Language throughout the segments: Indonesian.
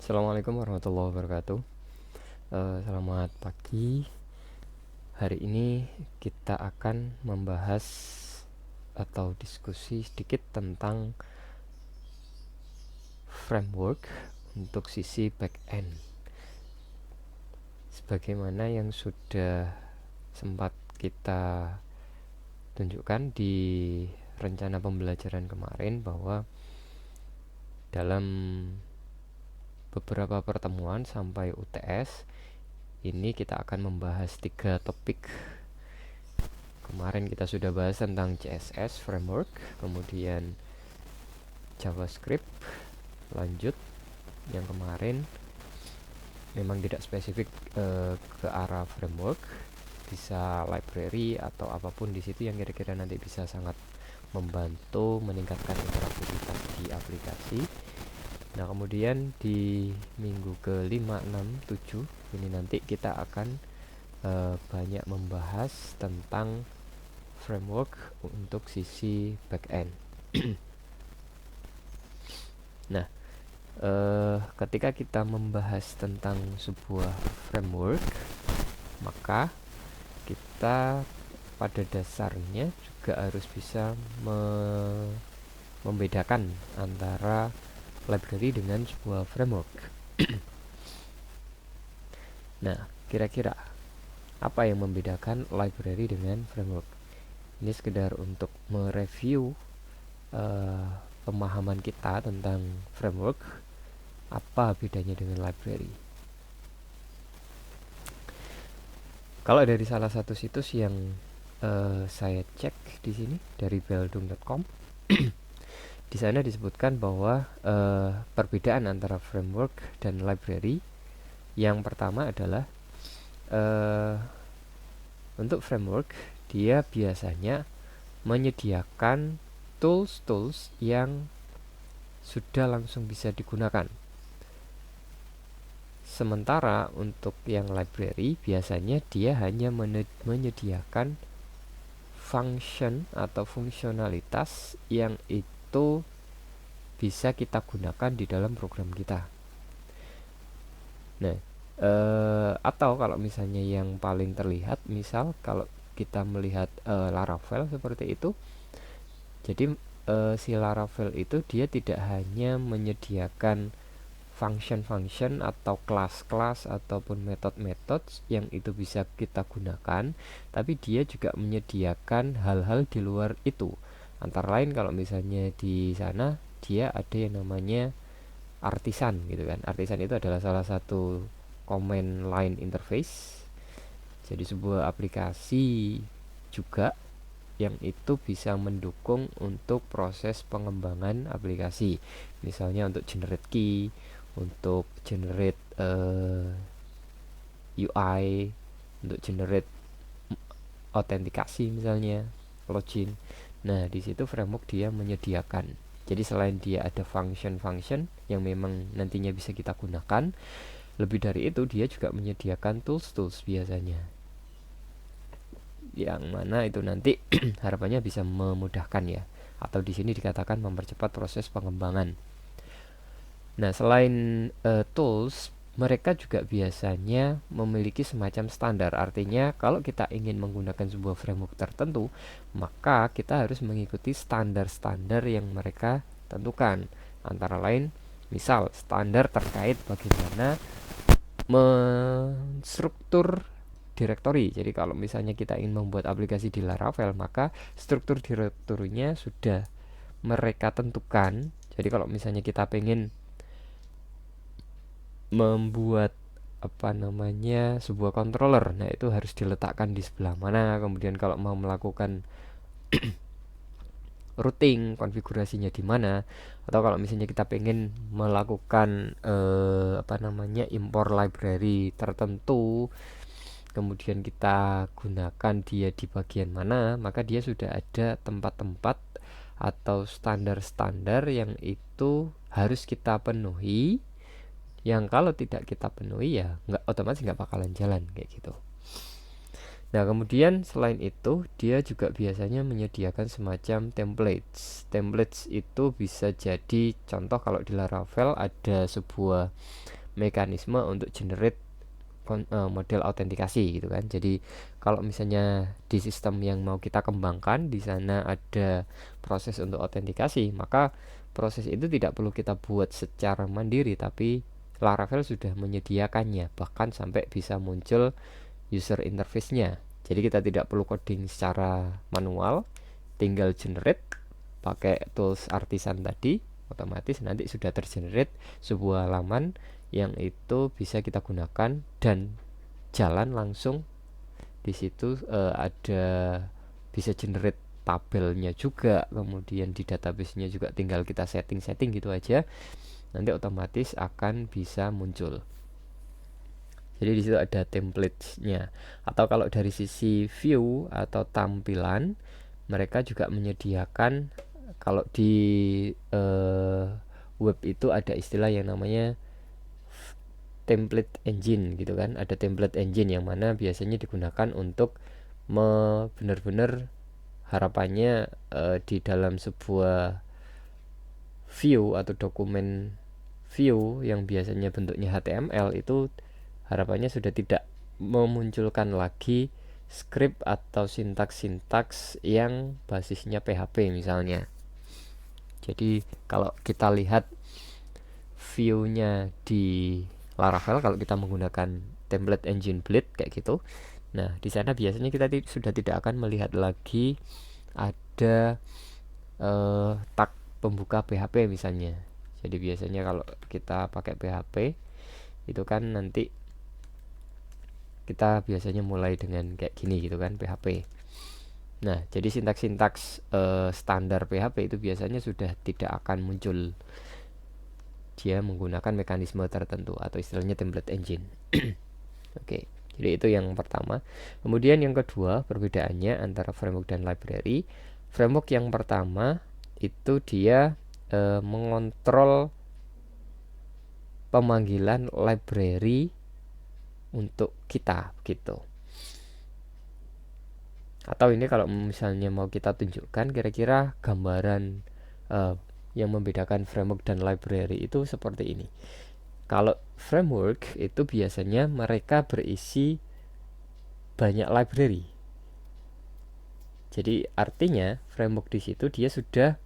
Assalamualaikum warahmatullahi wabarakatuh. Selamat pagi. Hari ini kita akan membahas atau diskusi sedikit tentang framework untuk sisi back end. Sebagaimana yang sudah sempat kita tunjukkan di rencana pembelajaran kemarin, bahwa dalam beberapa pertemuan sampai UTS ini kita akan membahas 3 topik. Kemarin kita sudah bahas tentang CSS framework, kemudian JavaScript. Lanjut, yang kemarin memang tidak spesifik ke arah framework, bisa library atau apapun di situ yang kira-kira nanti bisa sangat membantu meningkatkan interaktivitas di aplikasi. Nah, kemudian di minggu ke-5, 6, 7 ini nanti kita akan banyak membahas tentang framework untuk sisi backend. Nah, ketika kita membahas tentang sebuah framework, maka kita pada dasarnya juga harus bisa membedakan antara library dengan sebuah framework. Nah, kira-kira apa yang membedakan library dengan framework? Ini sekedar untuk mereview pemahaman kita tentang framework. Apa bedanya dengan library? Kalau dari salah satu situs yang saya cek di sini dari beldung.com, di sana disebutkan bahwa perbedaan antara framework dan library, yang pertama adalah untuk framework dia biasanya menyediakan tools-tools yang sudah langsung bisa digunakan. Sementara untuk yang library biasanya dia hanya menyediakan function atau fungsionalitas yang itu bisa kita gunakan di dalam program kita. Nah, atau kalau misalnya yang paling terlihat, misal kalau kita melihat Laravel seperti itu, jadi si Laravel itu dia tidak hanya menyediakan function-function atau kelas-kelas ataupun metode-metode yang itu bisa kita gunakan, tapi dia juga menyediakan hal-hal di luar itu. Antara lain kalau misalnya di sana dia ada yang namanya artisan gitu kan. Artisan itu adalah salah satu command line interface. Jadi sebuah aplikasi juga yang itu bisa mendukung untuk proses pengembangan aplikasi. Misalnya untuk generate key, untuk generate UI, untuk generate autentikasi misalnya, login. Nah, di situ framework dia menyediakan. Jadi selain dia ada function-function yang memang nantinya bisa kita gunakan, lebih dari itu dia juga menyediakan tools-tools biasanya, yang mana itu nanti harapannya bisa memudahkan ya, atau di sini dikatakan mempercepat proses pengembangan. Nah, selain tools, mereka juga biasanya memiliki semacam standar. Artinya, kalau kita ingin menggunakan sebuah framework tertentu, maka kita harus mengikuti standar-standar yang mereka tentukan. Antara lain, misal standar terkait bagaimana menstruktur directory. Jadi kalau misalnya kita ingin membuat aplikasi di Laravel, maka struktur direktorinya sudah mereka tentukan. Jadi kalau misalnya kita pengen membuat sebuah controller, nah itu harus diletakkan di sebelah mana. Kemudian kalau mau melakukan routing, konfigurasinya di mana. Atau kalau misalnya kita pengen melakukan impor library tertentu, kemudian kita gunakan dia di bagian mana, maka dia sudah ada tempat-tempat atau standar-standar yang itu harus kita penuhi, yang kalau tidak kita penuhi ya otomatis nggak bakalan jalan kayak gitu. Nah, kemudian selain itu dia juga biasanya menyediakan semacam templates. Templates itu bisa jadi contoh kalau di Laravel ada sebuah mekanisme untuk generate model autentikasi gitu kan. Jadi kalau misalnya di sistem yang mau kita kembangkan di sana ada proses untuk autentikasi, maka proses itu tidak perlu kita buat secara mandiri, tapi Laravel sudah menyediakannya, bahkan sampai bisa muncul user interface-nya. Jadi kita tidak perlu coding secara manual, tinggal generate pakai tools artisan tadi, otomatis nanti sudah tergenerate sebuah halaman yang itu bisa kita gunakan dan jalan langsung di situ. Ada bisa generate tabelnya juga, kemudian di database-nya juga tinggal kita setting-setting gitu aja, nanti otomatis akan bisa muncul. Jadi di situ ada template-nya. Atau kalau dari sisi view atau tampilan, mereka juga menyediakan, kalau di web itu ada istilah yang namanya template engine gitu kan. Ada template engine yang mana biasanya digunakan untuk benar-benar harapannya di dalam sebuah view atau dokumen view yang biasanya bentuknya HTML itu harapannya sudah tidak memunculkan lagi script atau sintaks-sintaks yang basisnya PHP misalnya. Jadi kalau kita lihat view-nya di Laravel, kalau kita menggunakan template engine Blade kayak gitu, nah di sana biasanya kita sudah tidak akan melihat lagi ada tag pembuka PHP misalnya. Jadi biasanya kalau kita pakai PHP itu kan nanti kita biasanya mulai dengan kayak gini gitu kan, PHP. Nah, jadi sintaks-sintaks standar PHP itu biasanya sudah tidak akan muncul. Dia menggunakan mekanisme tertentu atau istilahnya template engine. Oke, jadi itu yang pertama. Kemudian yang kedua, perbedaannya antara framework dan library. Framework yang pertama itu dia mengontrol pemanggilan library untuk kita gitu. Atau ini kalau misalnya mau kita tunjukkan kira-kira gambaran yang membedakan framework dan library itu seperti ini. Kalau framework itu biasanya mereka berisi banyak library. Jadi artinya framework di situ dia sudah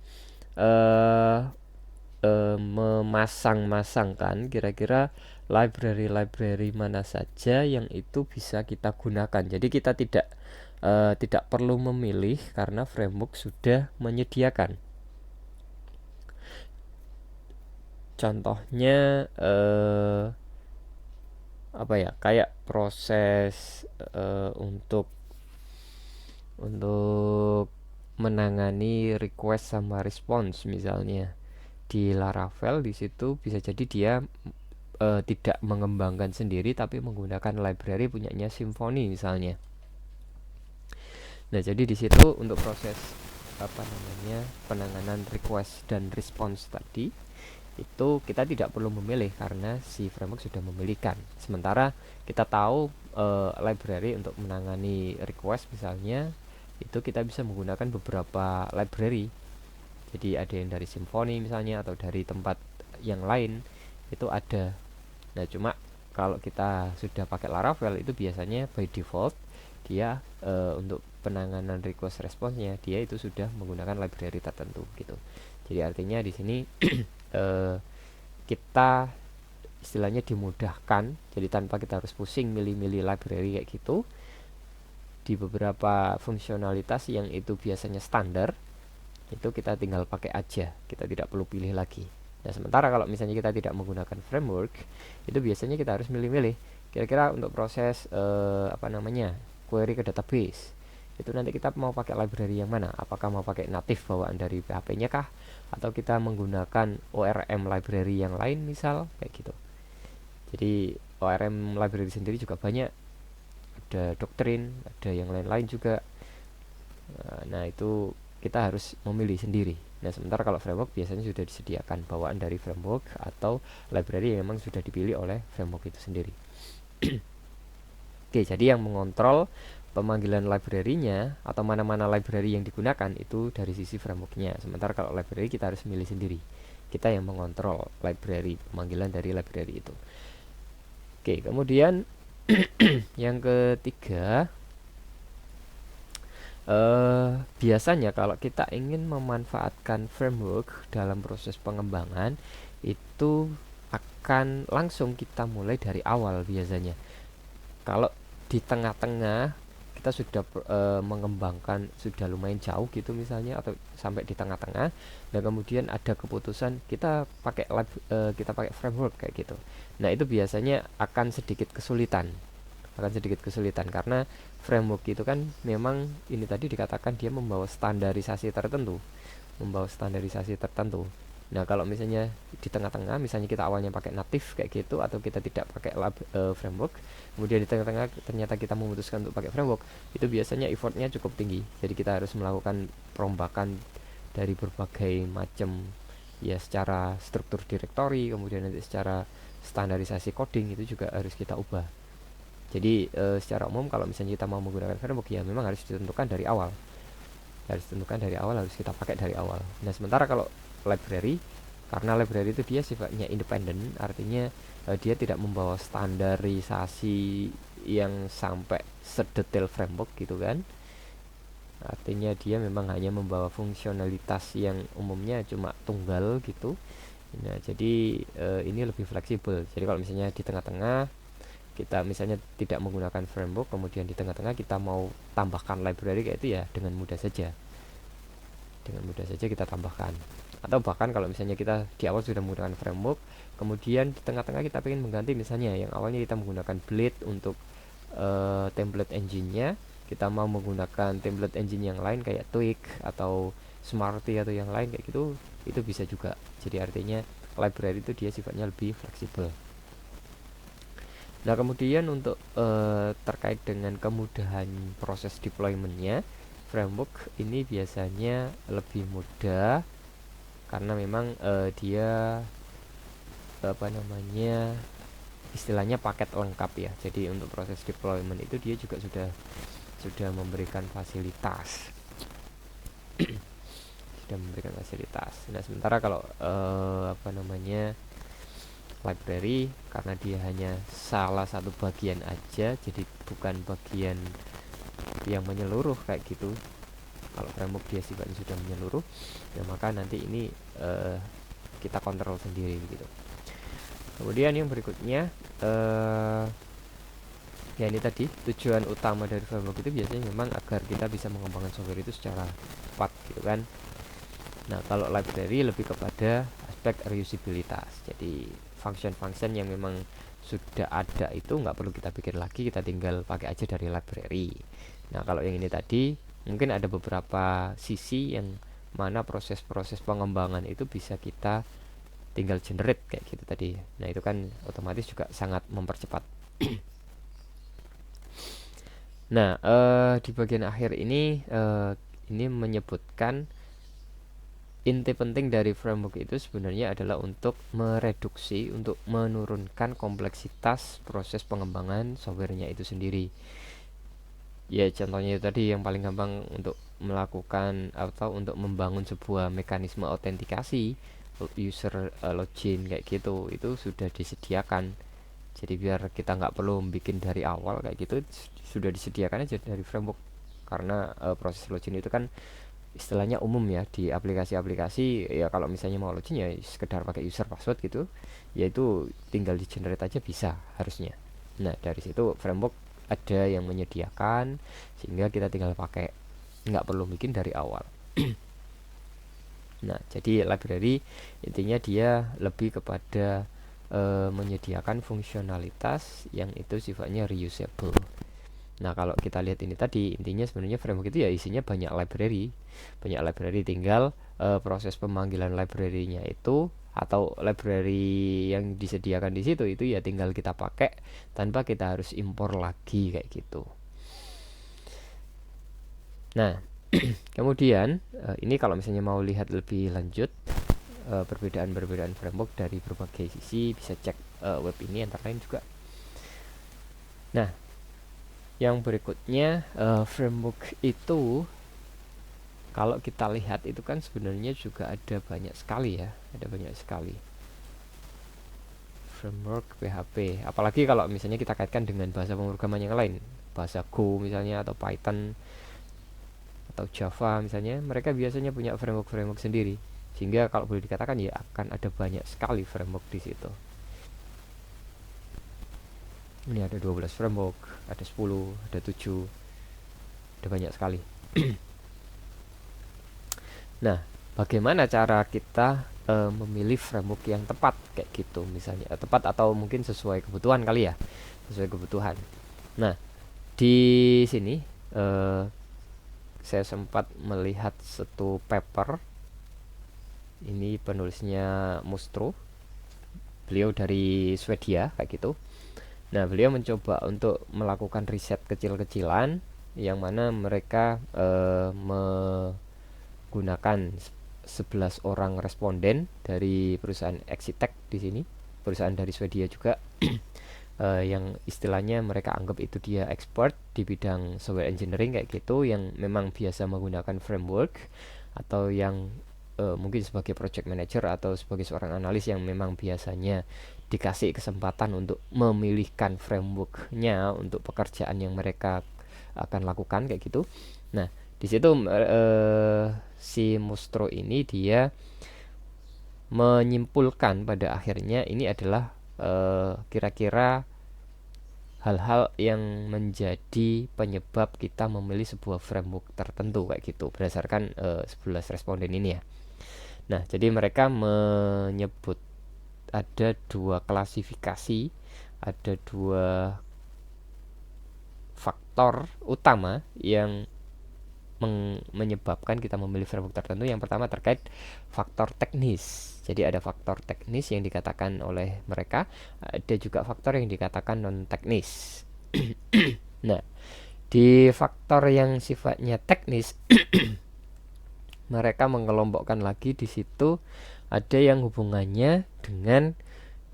memasang-masangkan kira-kira library-library mana saja yang itu bisa kita gunakan. Jadi kita tidak perlu memilih karena framework sudah menyediakan. Contohnya apa ya? Kayak proses untuk menangani request sama response misalnya di Laravel, di situ bisa jadi dia tidak mengembangkan sendiri tapi menggunakan library punyanya Symfony misalnya. Nah, jadi di situ untuk proses penanganan request dan response tadi itu kita tidak perlu memilih karena si framework sudah memilihkan. Sementara kita tahu library untuk menangani request misalnya itu kita bisa menggunakan beberapa library. Jadi ada yang dari Symfony misalnya atau dari tempat yang lain itu ada. Nah, cuma kalau kita sudah pakai Laravel itu biasanya by default dia untuk penanganan request response-nya dia itu sudah menggunakan library tertentu gitu. Jadi artinya di sini kita istilahnya dimudahkan. Jadi tanpa kita harus pusing milih-milih library kayak gitu. Di beberapa fungsionalitas yang itu biasanya standar itu kita tinggal pakai aja, kita tidak perlu pilih lagi. Nah, sementara kalau misalnya kita tidak menggunakan framework itu biasanya kita harus milih-milih kira-kira untuk proses query ke database itu nanti kita mau pakai library yang mana, apakah mau pakai native bawaan dari PHP-nya kah atau kita menggunakan ORM library yang lain misal kayak gitu. Jadi ORM library sendiri juga banyak, ada Doctrine, ada yang lain-lain juga. Nah, itu kita harus memilih sendiri. Nah, sementara kalau framework biasanya sudah disediakan bawaan dari framework atau library yang memang sudah dipilih oleh framework itu sendiri. Oke, jadi yang mengontrol pemanggilan library-nya atau mana-mana library yang digunakan itu dari sisi framework-nya. Sementara kalau library kita harus milih sendiri. Kita yang mengontrol library, pemanggilan dari library itu. Oke, kemudian yang ketiga, biasanya kalau kita ingin memanfaatkan framework dalam proses pengembangan itu akan langsung kita mulai dari awal biasanya. Kalau di tengah-tengah kita sudah mengembangkan sudah lumayan jauh gitu misalnya, atau sampai di tengah-tengah, dan kemudian ada keputusan kita pakai framework kayak gitu. Nah, itu biasanya akan sedikit kesulitan karena framework itu kan memang ini tadi dikatakan dia membawa standarisasi tertentu. Nah, kalau misalnya di tengah-tengah, misalnya kita awalnya pakai native kayak gitu, atau kita tidak pakai framework, kemudian di tengah-tengah ternyata kita memutuskan untuk pakai framework, itu biasanya effortnya cukup tinggi. Jadi kita harus melakukan perombakan dari berbagai macam, ya, secara struktur directory, kemudian nanti secara standarisasi coding itu juga harus kita ubah. Jadi secara umum kalau misalnya kita mau menggunakan framework, ya memang harus ditentukan dari awal. Harus kita pakai dari awal. Nah, sementara kalau library, karena library itu dia sifatnya independen, artinya dia tidak membawa standarisasi yang sampai sedetail framework gitu kan. Artinya dia memang hanya membawa fungsionalitas yang umumnya cuma tunggal gitu. Nah, jadi ini lebih fleksibel. Jadi kalau misalnya di tengah-tengah kita misalnya tidak menggunakan framework, kemudian di tengah-tengah kita mau tambahkan library kayak itu, ya dengan mudah saja kita tambahkan. Atau bahkan kalau misalnya kita di awal sudah menggunakan framework, kemudian di tengah-tengah kita ingin mengganti, misalnya yang awalnya kita menggunakan Blade untuk template engine-nya, kita mau menggunakan template engine yang lain kayak Twig atau Smarty atau yang lain kayak gitu, itu bisa juga. Jadi artinya library itu dia sifatnya lebih fleksibel. Nah, kemudian untuk terkait dengan kemudahan proses deployment-nya, framework ini biasanya lebih mudah karena memang dia istilahnya paket lengkap ya. Jadi untuk proses deployment itu dia juga sudah memberikan fasilitas. Nah, sementara kalau library, karena dia hanya salah satu bagian aja, jadi bukan bagian yang menyeluruh kayak gitu. Kalau framework dia sifatnya sudah menyeluruh, ya maka nanti ini kita kontrol sendiri gitu. Kemudian yang berikutnya, ya ini tadi tujuan utama dari framework itu biasanya memang agar kita bisa mengembangkan software itu secara cepat gitu kan. Nah, kalau library lebih kepada aspek reusabilitas. Jadi function-function yang memang sudah ada itu nggak perlu kita pikir lagi, kita tinggal pakai aja dari library. Nah, kalau yang ini tadi mungkin ada beberapa sisi yang mana proses-proses pengembangan itu bisa kita tinggal generate kayak gitu tadi. Nah, itu kan otomatis juga sangat mempercepat. Nah, di bagian akhir ini menyebutkan inti penting dari framework itu sebenarnya adalah untuk menurunkan kompleksitas proses pengembangan softwarenya itu sendiri. Ya, contohnya itu tadi yang paling gampang, untuk melakukan atau untuk membangun sebuah mekanisme autentikasi user login kayak gitu, itu sudah disediakan. Jadi biar kita nggak perlu bikin dari awal kayak gitu, sudah disediakan aja dari framework. Karena proses login itu kan istilahnya umum ya di aplikasi-aplikasi, ya kalau misalnya mau login ya sekedar pakai user password gitu, yaitu tinggal di generate aja bisa harusnya. Nah, dari situ framework ada yang menyediakan sehingga kita tinggal pakai, nggak perlu bikin dari awal. Nah, jadi library intinya dia lebih kepada menyediakan fungsionalitas yang itu sifatnya reusable. Nah, kalau kita lihat ini tadi, intinya sebenarnya framework itu ya isinya banyak library, tinggal proses pemanggilan library-nya itu atau library yang disediakan di situ itu ya tinggal kita pakai tanpa kita harus impor lagi kayak gitu. Nah, kemudian ini kalau misalnya mau lihat lebih lanjut perbedaan-perbedaan framework dari berbagai sisi, bisa cek web ini antara lain juga. Nah, Yang berikutnya, framework itu kalau kita lihat itu kan sebenarnya juga ada banyak sekali ya, ada banyak sekali framework PHP. Apalagi kalau misalnya kita kaitkan dengan bahasa pemrograman yang lain, bahasa Go misalnya atau Python atau Java misalnya, mereka biasanya punya framework-framework sendiri. Sehingga kalau boleh dikatakan ya akan ada banyak sekali framework di situ. Ini ada 12 framework, ada 10, ada 7, ada banyak sekali. Nah, bagaimana cara kita memilih framework yang tepat kayak gitu misalnya, tepat atau mungkin sesuai kebutuhan kali ya, sesuai kebutuhan. Nah, di sini eh, saya sempat melihat satu paper, ini penulisnya Mustro, beliau dari Swedia kayak gitu. Nah, beliau mencoba untuk melakukan riset kecil-kecilan yang mana mereka menggunakan 11 orang responden dari perusahaan Exitech di sini, perusahaan dari Swedia juga, yang istilahnya mereka anggap itu dia expert di bidang software engineering kayak gitu, yang memang biasa menggunakan framework, atau yang mungkin sebagai project manager atau sebagai seorang analis yang memang biasanya dikasih kesempatan untuk memilihkan frameworknya untuk pekerjaan yang mereka akan lakukan kayak gitu. Nah, di situ si Mustro ini dia menyimpulkan pada akhirnya ini adalah kira-kira hal-hal yang menjadi penyebab kita memilih sebuah framework tertentu kayak gitu berdasarkan 11 responden ini ya. Nah, jadi mereka menyebut ada dua klasifikasi, ada dua faktor utama yang menyebabkan kita memilih framework tertentu. Yang pertama terkait faktor teknis. Jadi ada faktor teknis yang dikatakan oleh mereka, ada juga faktor yang dikatakan non teknis. Nah, di faktor yang sifatnya teknis mereka mengelompokkan lagi di situ, ada yang hubungannya dengan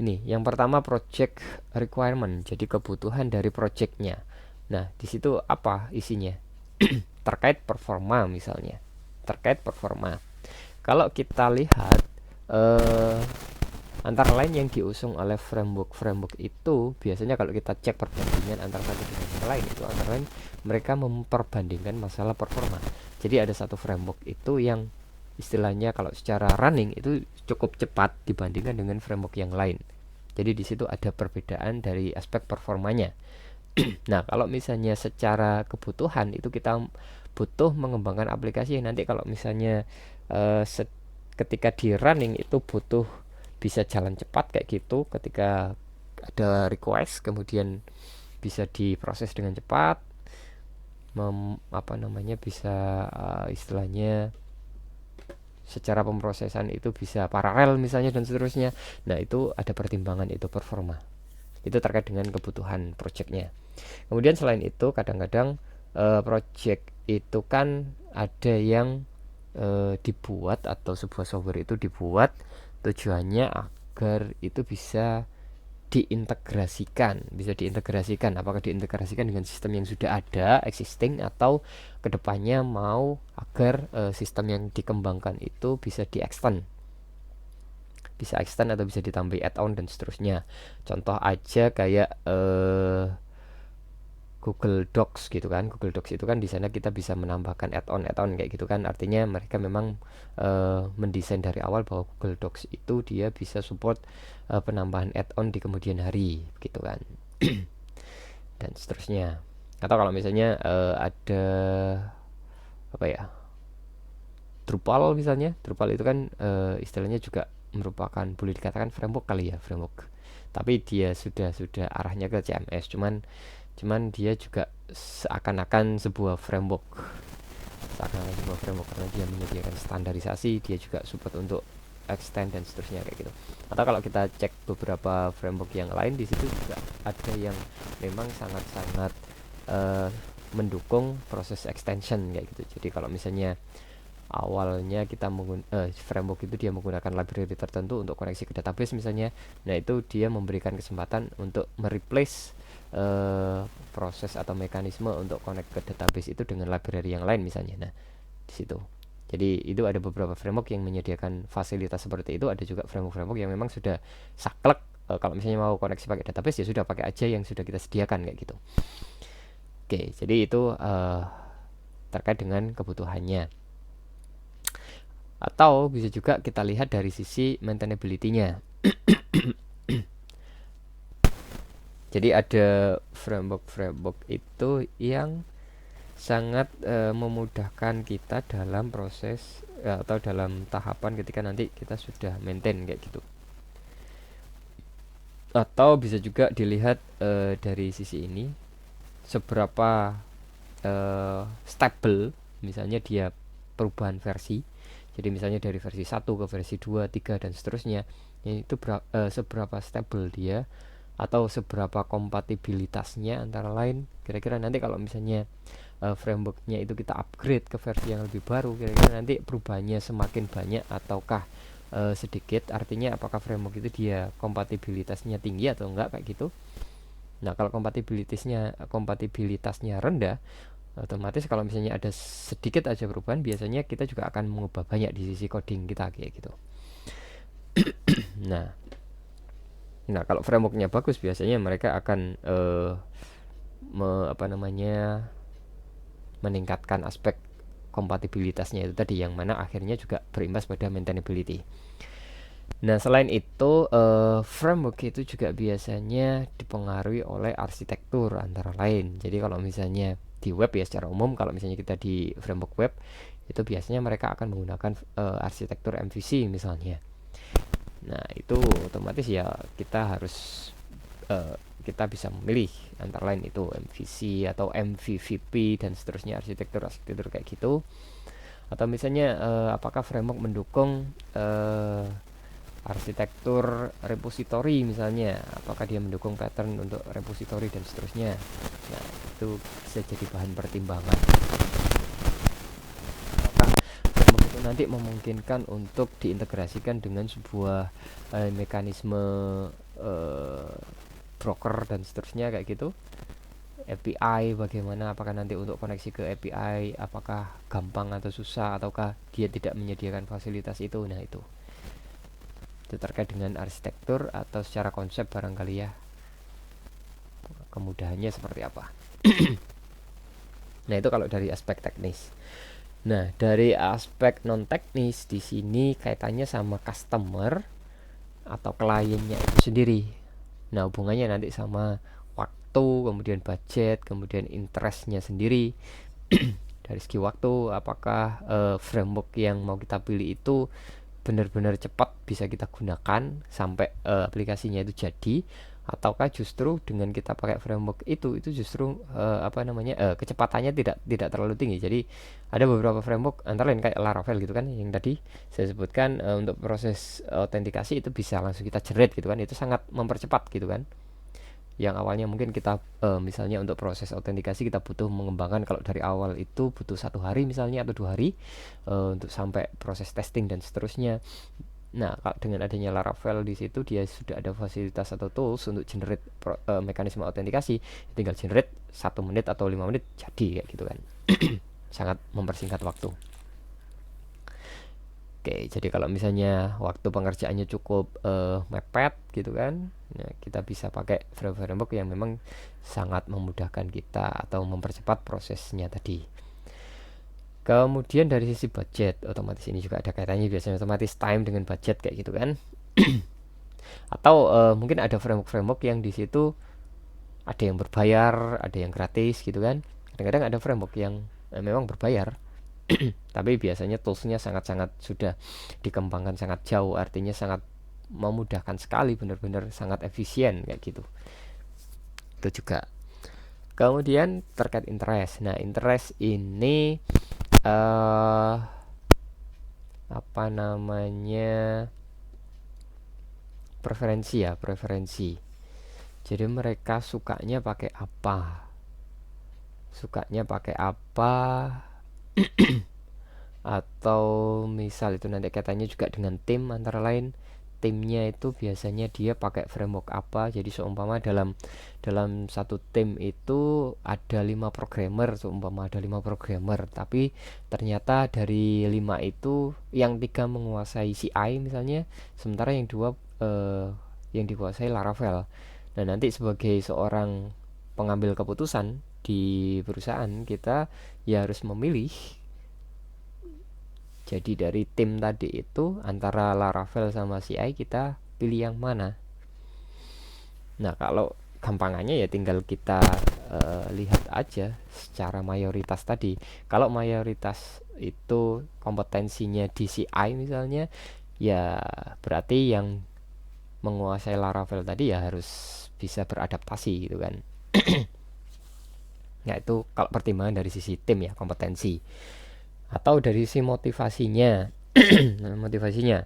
ini. Yang pertama project requirement, jadi kebutuhan dari projectnya. Nah, di situ apa isinya? Terkait performa misalnya, terkait performa. Kalau kita lihat eh, antara lain yang diusung oleh framework itu biasanya kalau kita cek perbandingan antara satu dengan yang lain, itu antara lain mereka memperbandingkan masalah performa. Jadi ada satu framework itu yang istilahnya kalau secara running itu cukup cepat dibandingkan dengan framework yang lain. Jadi di situ ada perbedaan dari aspek performanya. Nah, kalau misalnya secara kebutuhan itu kita butuh mengembangkan aplikasi yang nanti kalau misalnya eh, ketika di running itu butuh bisa jalan cepat kayak gitu, ketika ada request kemudian bisa diproses dengan cepat, apa namanya, bisa istilahnya secara pemrosesan itu bisa paralel misalnya dan seterusnya. Nah, itu ada pertimbangan itu performa. Itu terkait dengan kebutuhan projectnya. Kemudian selain itu kadang-kadang project itu kan ada yang dibuat atau sebuah software itu dibuat tujuannya agar itu bisa diintegrasikan. Apakah diintegrasikan dengan sistem yang sudah ada, existing, atau kedepannya mau agar sistem yang dikembangkan itu bisa extend atau bisa ditambah add-on dan seterusnya. Contoh aja kayak Google Docs gitu kan. Google Docs itu kan di sana kita bisa menambahkan add-on kayak gitu kan. Artinya mereka memang mendesain dari awal bahwa Google Docs itu dia bisa support penambahan add-on di kemudian hari gitu kan. Dan seterusnya. Atau kalau misalnya ada apa ya? Drupal misalnya. Drupal itu kan istilahnya juga merupakan, boleh dikatakan framework kali ya, framework. Tapi dia sudah arahnya ke CMS, cuman dia juga seakan-akan sebuah framework karena dia menyediakan standarisasi, dia juga support untuk extend dan seterusnya kayak gitu. Atau kalau kita cek beberapa framework yang lain, di situ juga ada yang memang sangat-sangat mendukung proses extension kayak gitu. Jadi kalau misalnya awalnya kita framework itu dia menggunakan library tertentu untuk koneksi ke database misalnya, nah itu dia memberikan kesempatan untuk mereplace proses atau mekanisme untuk connect ke database itu dengan library yang lain misalnya. Nah, di situ. Jadi itu ada beberapa framework yang menyediakan fasilitas seperti itu, ada juga framework-framework yang memang sudah saklek, kalau misalnya mau koneksi pakai database ya sudah pakai aja yang sudah kita sediakan kayak gitu. Oke, jadi itu terkait dengan kebutuhannya. Atau bisa juga kita lihat dari sisi maintainability-nya. Jadi ada framework itu yang sangat memudahkan kita dalam proses atau dalam tahapan ketika nanti kita sudah maintain kayak gitu. Atau bisa juga dilihat dari sisi ini, seberapa stable misalnya dia perubahan versi. Jadi misalnya dari versi 1 ke versi 2, 3 dan seterusnya, itu seberapa stable dia atau seberapa kompatibilitasnya antara lain. Kira-kira nanti kalau misalnya frameworknya itu kita upgrade ke versi yang lebih baru, kira-kira nanti perubahannya semakin banyak ataukah sedikit, artinya apakah framework itu dia kompatibilitasnya tinggi atau enggak kayak gitu. Nah, kalau kompatibilitasnya rendah, otomatis kalau misalnya ada sedikit aja perubahan, biasanya kita juga akan mengubah banyak di sisi coding kita kayak gitu. Nah, kalau frameworknya bagus, biasanya mereka akan meningkatkan aspek kompatibilitasnya itu tadi, yang mana akhirnya juga berimbas pada maintainability. Nah, selain itu framework itu juga biasanya dipengaruhi oleh arsitektur antara lain. Jadi kalau misalnya di web ya secara umum, kalau misalnya kita di framework web itu biasanya mereka akan menggunakan arsitektur MVC misalnya. Nah, itu otomatis ya kita harus kita bisa memilih antara lain itu MVC atau MVVP dan seterusnya, arsitektur kayak gitu. Atau misalnya apakah framework mendukung arsitektur repository misalnya, apakah dia mendukung pattern untuk repository dan seterusnya. Nah, itu bisa jadi bahan pertimbangan. Apakah framework itu nanti memungkinkan untuk diintegrasikan dengan sebuah mekanisme broker dan seterusnya kayak gitu. API bagaimana, apakah nanti untuk koneksi ke API apakah gampang atau susah, ataukah dia tidak menyediakan fasilitas itu. Nah, itu terkait dengan arsitektur atau secara konsep barangkali ya, kemudahannya seperti apa. Nah, itu kalau dari aspek teknis. Nah, dari aspek non teknis di sini kaitannya sama customer atau kliennya itu sendiri. Nah, hubungannya nanti sama waktu, kemudian budget, kemudian interestnya sendiri. Dari segi waktu, apakah framework yang mau kita pilih itu benar-benar cepat bisa kita gunakan sampai aplikasinya itu jadi, ataukah justru dengan kita pakai framework itu justru kecepatannya tidak terlalu tinggi. Jadi ada beberapa framework antara lain kayak Laravel gitu kan, yang tadi saya sebutkan, untuk proses autentikasi itu bisa langsung kita jerit gitu kan, itu sangat mempercepat gitu kan. Yang awalnya mungkin kita misalnya untuk proses autentikasi kita butuh mengembangkan, kalau dari awal itu butuh 1 hari misalnya atau 2 hari untuk sampai proses testing dan seterusnya. Nah, kalau dengan adanya Laravel di situ, dia sudah ada fasilitas atau tools untuk generate mekanisme autentikasi, tinggal generate 1 menit atau 5 menit jadi kayak gitu kan. Sangat mempersingkat waktu. Oke, jadi kalau misalnya waktu pengerjaannya cukup mepet gitu kan, nah kita bisa pakai framework yang memang sangat memudahkan kita atau mempercepat prosesnya tadi. Kemudian dari sisi budget, otomatis ini juga ada kaitannya, biasanya otomatis time dengan budget kayak gitu kan. Atau mungkin ada framework yang di situ ada yang berbayar, ada yang gratis gitu kan. Kadang-kadang ada framework yang memang berbayar, tapi biasanya toolsnya sangat-sangat sudah dikembangkan sangat jauh, artinya sangat memudahkan sekali, benar-benar sangat efisien kayak gitu. Itu juga. Kemudian terkait interest. Nah, interest ini preferensi. Jadi mereka sukanya pakai apa, atau misal itu nanti kaitannya juga dengan tim antara lain. timnya itu biasanya dia pakai framework apa. Jadi seumpama dalam dalam satu tim itu ada 5 programmer, seumpama ada 5 programmer, tapi ternyata dari 5 itu yang 3 menguasai CI misalnya, sementara yang dua yang dikuasai Laravel. Nah, nanti sebagai seorang pengambil keputusan di perusahaan kita ya harus memilih. Jadi dari tim tadi itu antara Laravel sama CI kita pilih yang mana. Nah, kalau gampangannya ya tinggal kita lihat aja secara mayoritas tadi. Kalau mayoritas itu kompetensinya di CI misalnya, ya berarti yang menguasai Laravel tadi ya harus bisa beradaptasi gitu kan. Nah, itu kalau pertimbangan dari sisi tim ya, kompetensi. Atau dari sisi motivasinya. Nah, motivasinya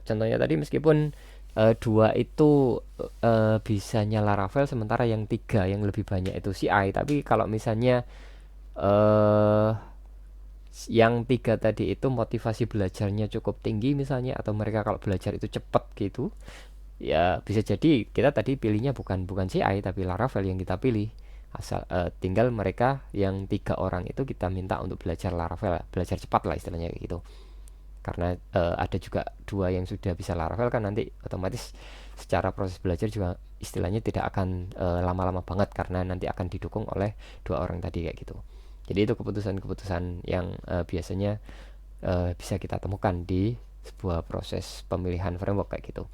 contohnya tadi meskipun dua itu bisanya Laravel, sementara yang tiga yang lebih banyak itu CI, tapi kalau misalnya eh yang tiga tadi itu motivasi belajarnya cukup tinggi misalnya, atau mereka kalau belajar itu cepat gitu, ya bisa jadi kita tadi pilihnya bukan bukan CI tapi Laravel yang kita pilih. Asal tinggal mereka yang 3 orang itu kita minta untuk belajar Laravel, belajar cepat lah istilahnya kayak gitu. Karena ada juga dua yang sudah bisa Laravel kan, nanti otomatis secara proses belajar juga istilahnya tidak akan lama-lama banget, karena nanti akan didukung oleh 2 orang tadi kayak gitu. Jadi itu keputusan-keputusan yang biasanya bisa kita temukan di sebuah proses pemilihan framework kayak gitu.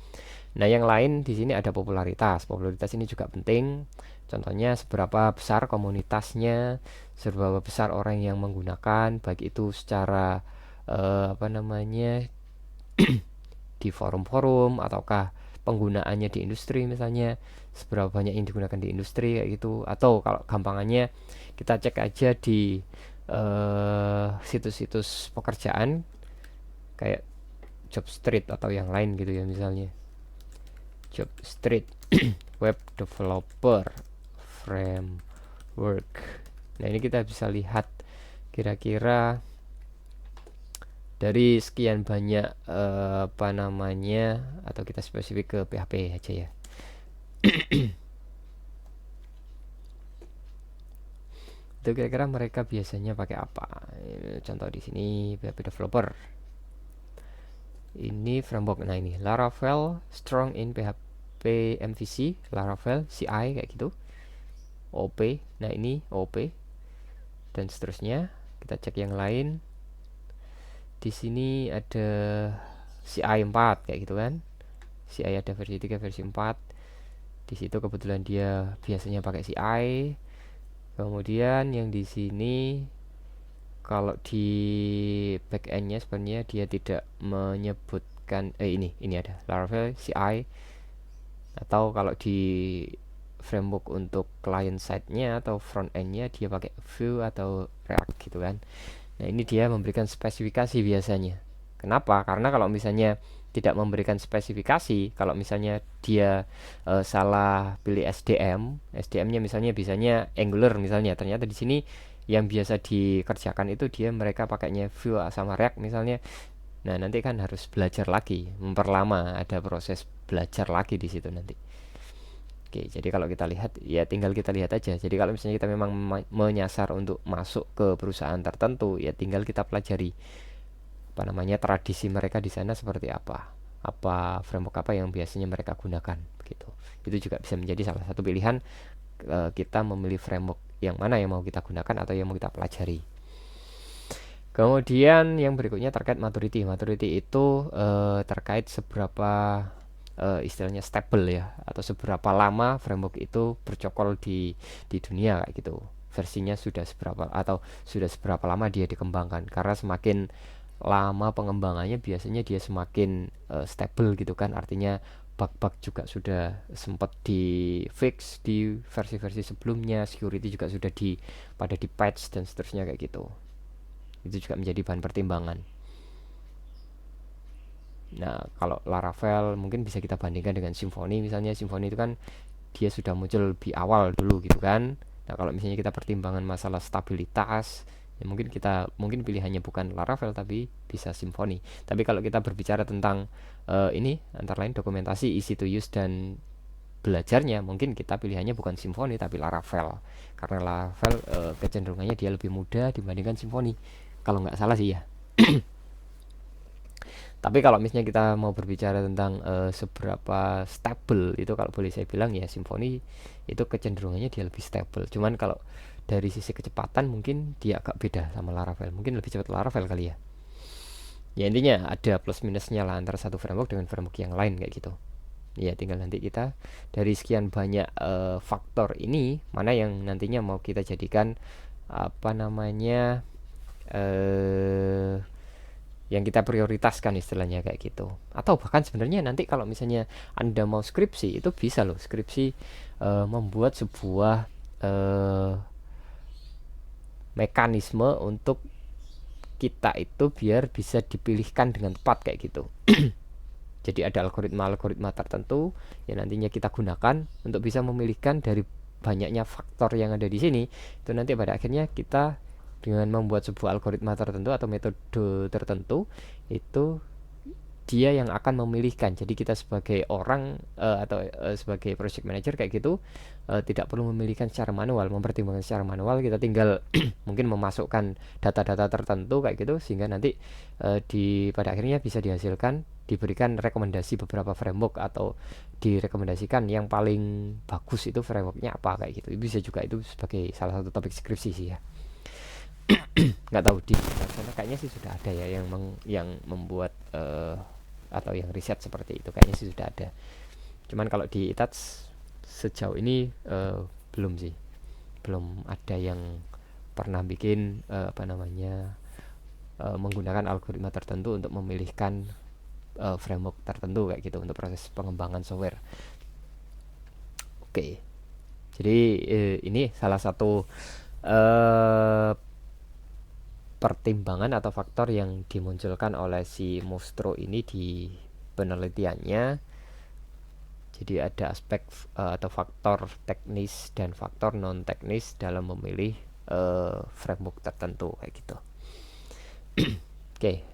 Nah, yang lain di sini ada popularitas. Popularitas ini juga penting. Contohnya seberapa besar komunitasnya, seberapa besar orang yang menggunakan, baik itu secara apa namanya, di forum-forum ataukah penggunaannya di industri misalnya, seberapa banyak yang digunakan di industri kayak gitu. Atau kalau gampangannya kita cek aja di situs-situs pekerjaan kayak Jobstreet atau yang lain gitu ya, misalnya Jobstreet web developer framework. Nah, ini kita bisa lihat kira-kira dari sekian banyak apa namanya, atau kita spesifik ke PHP aja ya. Itu kira-kira mereka biasanya pakai apa? Contoh di sini PHP developer. Ini framework. Nah, ini Laravel strong in PHP MVC, Laravel CI kayak gitu. OP. Nah, ini OP dan seterusnya. Kita cek yang lain. Di sini ada CI 4 kayak gitu kan. CI ada versi 3, versi 4. Di situ kebetulan dia biasanya pakai CI. Kemudian yang di sini kalau di backendnya sebenarnya dia tidak menyebutkan ini ada Laravel CI. Atau kalau di framework untuk client side-nya atau front end-nya dia pakai Vue atau React gitu kan. Nah, ini dia memberikan spesifikasi biasanya. Kenapa? Karena kalau misalnya tidak memberikan spesifikasi, kalau misalnya dia salah pilih SDM-nya misalnya bisanya Angular misalnya, ternyata di sini yang biasa dikerjakan itu dia mereka pakainya Vue sama React misalnya. Nah, nanti kan harus belajar lagi, memperlama, ada proses belajar lagi di situ nanti. Oke, jadi kalau kita lihat ya tinggal kita lihat aja. Jadi kalau misalnya kita memang menyasar untuk masuk ke perusahaan tertentu, ya tinggal kita pelajari apa namanya tradisi mereka di sana seperti apa framework apa yang biasanya mereka gunakan begitu. Itu juga bisa menjadi salah satu pilihan kita memilih framework yang mana yang mau kita gunakan atau yang mau kita pelajari. Kemudian yang berikutnya terkait maturity. Maturity itu terkait seberapa istilahnya stable ya, atau seberapa lama framework itu bercokol di dunia kayak gitu. Versinya sudah seberapa atau sudah seberapa lama dia dikembangkan. Karena semakin lama pengembangannya biasanya dia semakin stable gitu kan. Artinya bug-bug juga sudah sempat di fix di versi-versi sebelumnya, security juga sudah pada di patch dan seterusnya kayak gitu. Itu juga menjadi bahan pertimbangan. Nah, kalau Laravel mungkin bisa kita bandingkan dengan Symfony misalnya. Symfony itu kan dia sudah muncul lebih awal dulu gitu kan. Nah, kalau misalnya kita pertimbangan masalah stabilitas, Ya, mungkin pilihannya bukan Laravel tapi bisa Symfony. Tapi kalau kita berbicara tentang ini antara lain dokumentasi, easy to use dan belajarnya, mungkin kita pilihannya bukan Symfony tapi Laravel. Karena Laravel kecenderungannya dia lebih mudah dibandingkan Symfony. Kalau nggak salah sih ya. Tapi kalau misalnya kita mau berbicara tentang seberapa stable itu, kalau boleh saya bilang ya Symfony itu kecenderungannya dia lebih stable. Cuman kalau dari sisi kecepatan mungkin dia agak beda sama Laravel. Mungkin lebih cepat Laravel kali ya. Ya intinya ada plus minusnya lah antara satu framework dengan framework yang lain kayak gitu. Ya tinggal nanti kita dari sekian banyak faktor ini mana yang nantinya mau kita jadikan apa namanya eh yang kita prioritaskan istilahnya kayak gitu. Atau bahkan sebenarnya nanti kalau misalnya Anda mau skripsi itu bisa loh, skripsi membuat sebuah eh, mekanisme untuk kita itu biar bisa dipilihkan dengan tepat kayak gitu. Jadi ada algoritma-algoritma tertentu yang nantinya kita gunakan untuk bisa memilihkan dari banyaknya faktor yang ada di sini. Itu nanti pada akhirnya kita dengan membuat sebuah algoritma tertentu atau metode tertentu itu dia yang akan memilihkan. Jadi kita sebagai orang atau sebagai project manager kayak gitu tidak perlu memilihkan secara manual, mempertimbangkan secara manual. Kita tinggal mungkin memasukkan data-data tertentu kayak gitu sehingga nanti di pada akhirnya bisa dihasilkan, diberikan rekomendasi beberapa framework atau direkomendasikan yang paling bagus itu frameworknya apa kayak gitu. Bisa juga itu sebagai salah satu topik skripsi sih ya. Nggak tahu di sana kayaknya sih sudah ada ya yang membuat atau yang riset seperti itu, kayaknya sih sudah ada. Cuman kalau di Itats sejauh ini belum sih, belum ada yang pernah bikin apa namanya menggunakan algoritma tertentu untuk memilihkan framework tertentu kayak gitu untuk proses pengembangan software. Oke, jadi ini salah satu eh, pertimbangan atau faktor yang dimunculkan oleh si Mostro ini di penelitiannya. Jadi ada aspek atau faktor teknis dan faktor non teknis dalam memilih framework tertentu kayak gitu. Oke,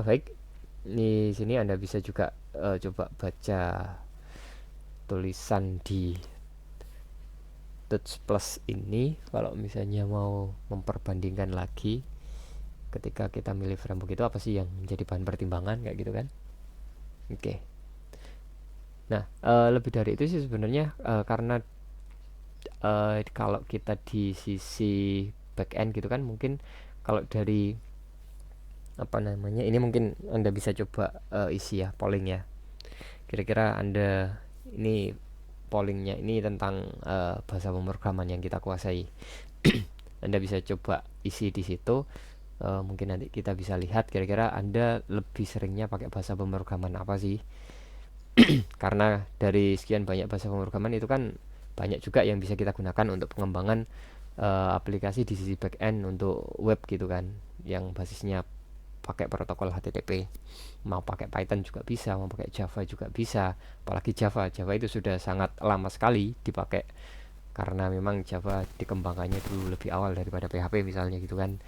baik. Di sini Anda bisa juga coba baca tulisan di Touch Plus ini kalau misalnya mau memperbandingkan lagi ketika kita milih framework itu apa sih yang menjadi bahan pertimbangan kayak gitu kan. Oke. Nah, lebih dari itu sih sebenarnya karena kalau kita di sisi back end gitu kan mungkin kalau dari apa namanya ini mungkin Anda bisa coba isi ya polling ya. Kira-kira Anda ini pollingnya ini tentang bahasa pemrograman yang kita kuasai. Anda bisa coba isi di situ. Mungkin nanti kita bisa lihat kira-kira Anda lebih seringnya pakai bahasa pemrograman apa sih? Karena dari sekian banyak bahasa pemrograman itu kan banyak juga yang bisa kita gunakan untuk pengembangan aplikasi di sisi back end untuk web gitu kan, yang basisnya pakai protokol HTTP. Mau pakai Python juga bisa, mau pakai Java juga bisa. Apalagi Java itu sudah sangat lama sekali dipakai karena memang Java dikembangkannya dulu lebih awal daripada PHP misalnya gitu kan.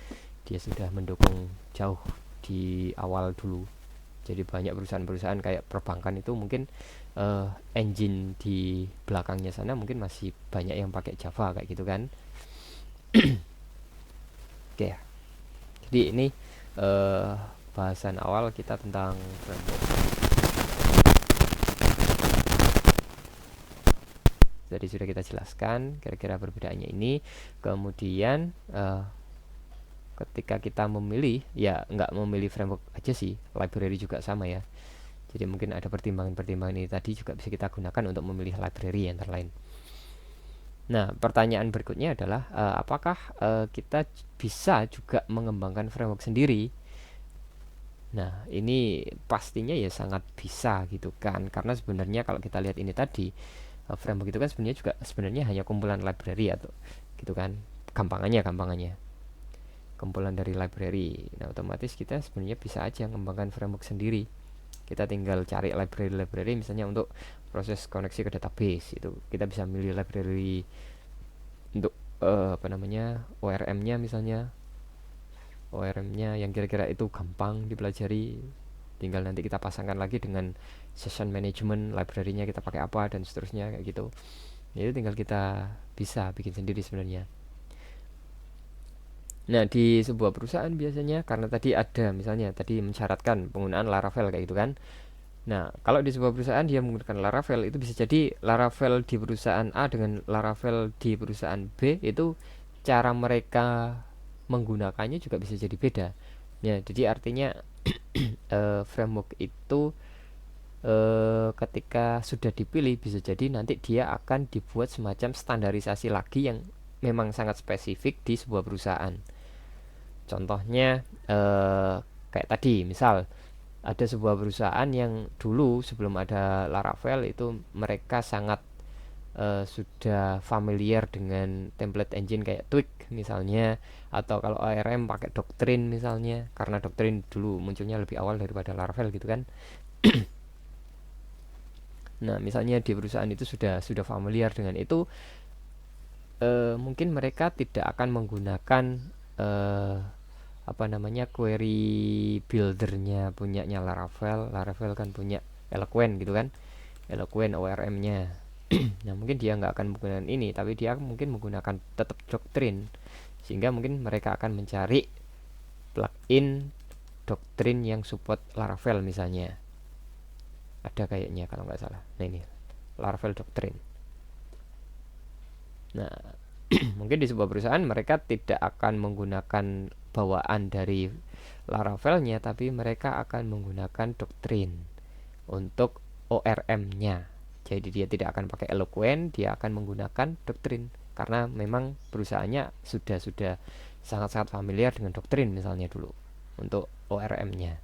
Dia sudah mendukung jauh di awal dulu. Jadi banyak perusahaan-perusahaan kayak perbankan itu mungkin engine di belakangnya sana mungkin masih banyak yang pakai Java kayak gitu kan. Oke ya. Jadi ini bahasan awal kita tentang framework. Jadi sudah kita jelaskan kira-kira perbedaannya ini. Kemudian ketika kita memilih ya nggak memilih framework aja sih, library juga sama ya. Jadi mungkin ada pertimbangan-pertimbangan ini tadi juga bisa kita gunakan untuk memilih library yang lain. Nah pertanyaan berikutnya adalah apakah kita bisa juga mengembangkan framework sendiri? Nah ini pastinya ya sangat bisa gitu kan, karena sebenarnya kalau kita lihat ini tadi framework itu kan sebenarnya juga sebenarnya hanya kumpulan library atau gitu kan, gampangannya kumpulan dari library. Nah otomatis kita sebenarnya bisa aja mengembangkan framework sendiri. Kita tinggal cari library misalnya untuk proses koneksi ke database, itu kita bisa milih library untuk apa namanya ORM-nya misalnya, ORM-nya yang kira-kira itu gampang dipelajari, tinggal nanti kita pasangkan lagi dengan session management, library-nya kita pakai apa dan seterusnya kayak gitu. Itu tinggal kita bisa bikin sendiri sebenarnya. Nah, di sebuah perusahaan biasanya karena tadi ada misalnya tadi mensyaratkan penggunaan Laravel kayak gitu kan. Nah, kalau di sebuah perusahaan dia menggunakan Laravel, itu bisa jadi Laravel di perusahaan A dengan Laravel di perusahaan B itu cara mereka menggunakannya juga bisa jadi beda. Ya, jadi artinya framework itu ketika sudah dipilih bisa jadi nanti dia akan dibuat semacam standarisasi lagi yang memang sangat spesifik di sebuah perusahaan. Contohnya kayak tadi, misal ada sebuah perusahaan yang dulu sebelum ada Laravel itu mereka sangat sudah familiar dengan template engine kayak Twig misalnya, atau kalau ARM pakai Doctrine misalnya, karena Doctrine dulu munculnya lebih awal daripada Laravel gitu kan. Nah, misalnya di perusahaan itu sudah familiar dengan itu, mungkin mereka tidak akan menggunakan eh, apa namanya query buildernya punyanya Laravel. Laravel kan punya Eloquent gitu kan, Eloquent ORM-nya. Nah, mungkin dia nggak akan menggunakan ini, tapi dia mungkin menggunakan tetap Doctrine, sehingga mungkin mereka akan mencari plugin Doctrine yang support Laravel misalnya. Ada kayaknya kalau nggak salah. Nah, ini Laravel Doctrine. Nah, mungkin di sebuah perusahaan mereka tidak akan menggunakan bawaan dari Laravelnya, tapi mereka akan menggunakan Doctrine untuk ORM-nya. Jadi dia tidak akan pakai Eloquent, dia akan menggunakan Doctrine karena memang perusahaannya sudah sangat-sangat familiar dengan Doctrine misalnya dulu untuk ORM-nya.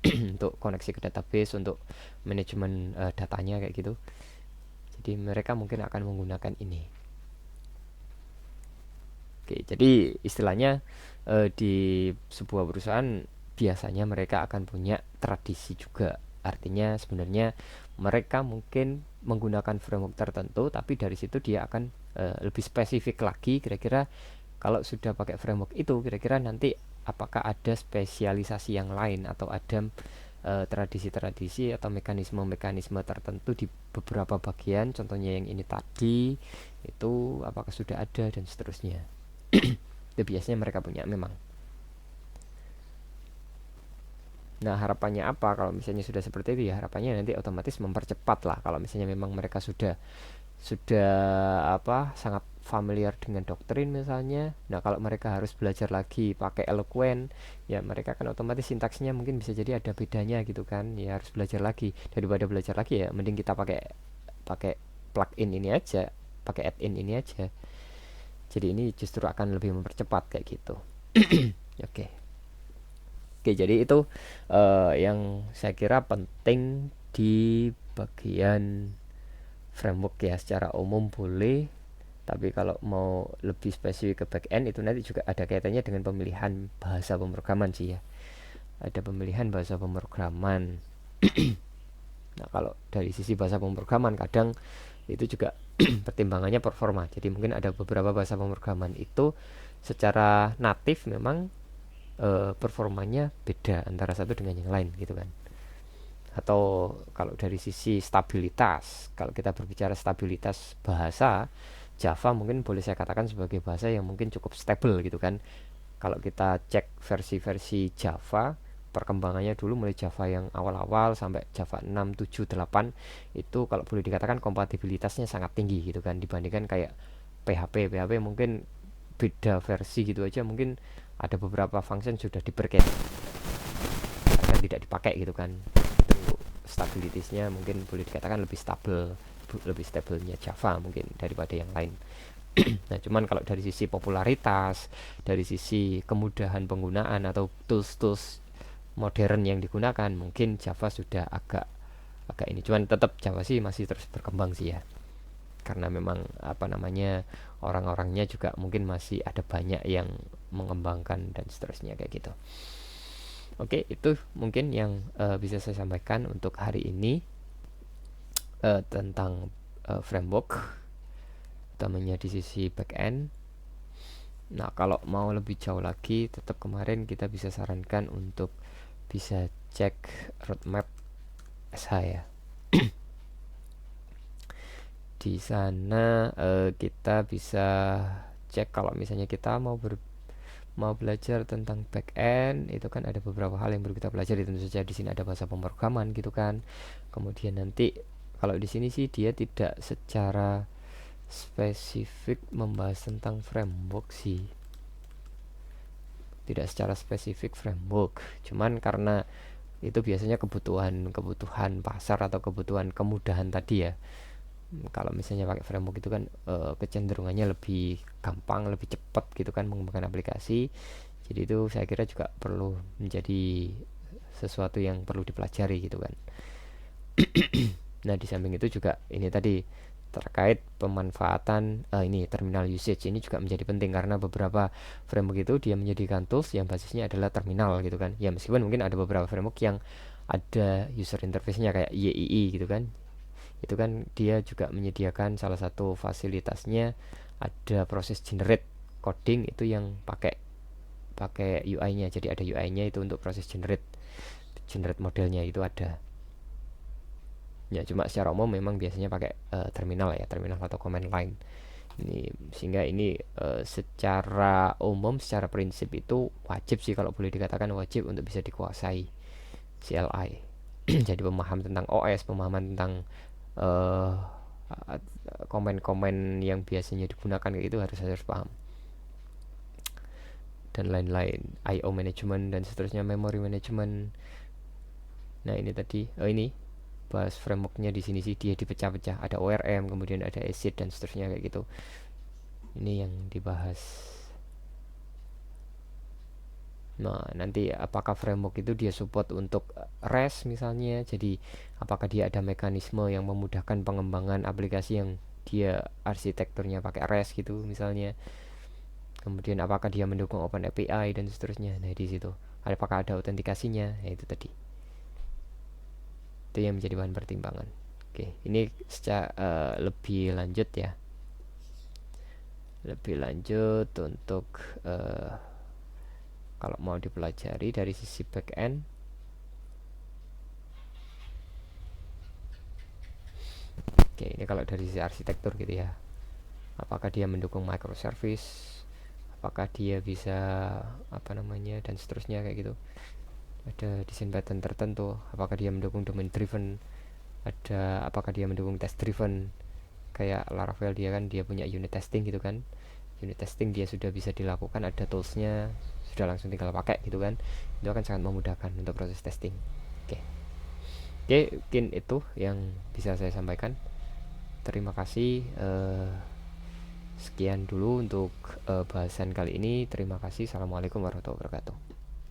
Untuk koneksi ke database, untuk manajemen datanya kayak gitu. Jadi mereka mungkin akan menggunakan ini. Oke, jadi istilahnya di sebuah perusahaan biasanya mereka akan punya tradisi juga. Artinya sebenarnya mereka mungkin menggunakan framework tertentu, tapi dari situ dia akan lebih spesifik lagi. Kira-kira kalau sudah pakai framework itu, kira-kira nanti apakah ada spesialisasi yang lain atau ada tradisi-tradisi atau mekanisme-mekanisme tertentu di beberapa bagian, contohnya yang ini tadi itu apakah sudah ada dan seterusnya. Itu biasanya mereka punya memang. Nah, harapannya apa kalau misalnya sudah seperti itu? Ya harapannya nanti otomatis mempercepat lah kalau misalnya memang mereka sudah apa sangat familiar dengan doktrin misalnya. Nah, kalau mereka harus belajar lagi pakai Eloquent, ya mereka kan otomatis sintaksnya mungkin bisa jadi ada bedanya gitu kan. Ya harus belajar lagi. Daripada belajar lagi ya mending kita pakai pakai plugin ini aja, pakai add-in ini aja. Jadi ini justru akan lebih mempercepat kayak gitu. Oke. Oke, jadi itu yang saya kira penting di bagian framework ya. Secara umum boleh, tapi kalau mau lebih spesifik ke back end itu nanti juga ada kaitannya dengan pemilihan bahasa pemrograman sih ya. Ada pemilihan bahasa pemrograman. Nah, kalau dari sisi bahasa pemrograman kadang itu juga pertimbangannya performa. Jadi mungkin ada beberapa bahasa pemrograman itu secara natif memang performanya beda antara satu dengan yang lain gitu kan. Atau kalau dari sisi stabilitas, kalau kita berbicara stabilitas bahasa, Java mungkin boleh saya katakan sebagai bahasa yang mungkin cukup stable gitu kan. Kalau kita cek versi-versi Java, perkembangannya dulu mulai Java yang awal-awal sampai Java 6, 7, 8 itu kalau boleh dikatakan kompatibilitasnya sangat tinggi gitu kan, dibandingkan kayak PHP mungkin beda versi gitu aja mungkin ada beberapa function sudah diberket akan tidak dipakai gitu kan. Itu stabilitasnya mungkin boleh dikatakan lebih stabilnya Java mungkin daripada yang lain. Nah, cuman kalau dari sisi popularitas, dari sisi kemudahan penggunaan atau tools-tools modern yang digunakan, mungkin Java sudah agak agak ini. Cuman tetap Java sih masih terus berkembang sih ya. Karena memang apa namanya orang-orangnya juga mungkin masih ada banyak yang mengembangkan dan seterusnya kayak gitu. Oke, itu mungkin yang bisa saya sampaikan untuk hari ini tentang framework utamanya di sisi back end. Nah, kalau mau lebih jauh lagi, tetap kemarin kita bisa sarankan untuk bisa cek roadmap SH ya. Di sana kita bisa cek kalau misalnya kita mau belajar tentang back end, itu kan ada beberapa hal yang perlu kita pelajari. Tentu saja di sini ada bahasa pemrograman gitu kan. Kemudian nanti kalau di sini sih dia tidak secara spesifik membahas tentang framework sih, tidak secara spesifik framework, cuman karena itu biasanya kebutuhan pasar atau kebutuhan kemudahan tadi ya. Kalau misalnya pakai framework itu kan kecenderungannya lebih gampang, lebih cepat gitu kan mengembangkan aplikasi. Jadi itu saya kira juga perlu menjadi sesuatu yang perlu dipelajari gitu kan. Nah, di samping itu juga ini tadi terkait pemanfaatan ini terminal usage ini juga menjadi penting, karena beberapa framework itu dia menyediakan tools yang basisnya adalah terminal gitu kan. Ya meskipun mungkin ada beberapa framework yang ada user interface-nya kayak YII gitu kan. Itu kan dia juga menyediakan salah satu fasilitasnya ada proses generate coding itu yang pakai pakai UI-nya. Jadi ada UI-nya itu untuk proses generate generate modelnya itu ada. Ya cuma secara umum memang biasanya pakai terminal ya, terminal atau command line. Ini sehingga ini secara umum, secara prinsip itu wajib sih, kalau boleh dikatakan wajib untuk bisa dikuasai CLI. Jadi pemahaman tentang OS, pemahaman tentang uh, komen-komen yang biasanya digunakan kayak itu harus paham, dan lain-lain, IO management dan seterusnya, memory management. Nah ini tadi ini bahas frameworknya di sini sih dia dipecah-pecah, ada ORM, kemudian ada ACID dan seterusnya kayak gitu. Ini yang dibahas. Nah, nanti apakah framework itu dia support untuk REST misalnya. Jadi, apakah dia ada mekanisme yang memudahkan pengembangan aplikasi yang dia arsitekturnya pakai REST gitu misalnya. Kemudian apakah dia mendukung Open API dan seterusnya. Nah, di situ. Apakah ada autentikasinya? Ya, itu tadi. Itu yang menjadi bahan pertimbangan. Oke, ini secara lebih lanjut ya. Lebih lanjut untuk kalau mau dipelajari dari sisi back end. Oke, ini kalau dari sisi arsitektur gitu ya. Apakah dia mendukung microservice? Apakah dia bisa apa namanya dan seterusnya kayak gitu. Ada desain pattern tertentu. Apakah dia mendukung domain driven? Ada apakah dia mendukung test driven? Kayak Laravel dia kan dia punya unit testing gitu kan. Unit testing dia sudah bisa dilakukan, ada toolsnya, sudah langsung tinggal pakai gitu kan. Itu akan sangat memudahkan untuk proses testing. Oke. Oke, mungkin itu yang bisa saya sampaikan. Terima kasih. Sekian dulu untuk bahasan kali ini. Terima kasih. Assalamualaikum warahmatullahi wabarakatuh.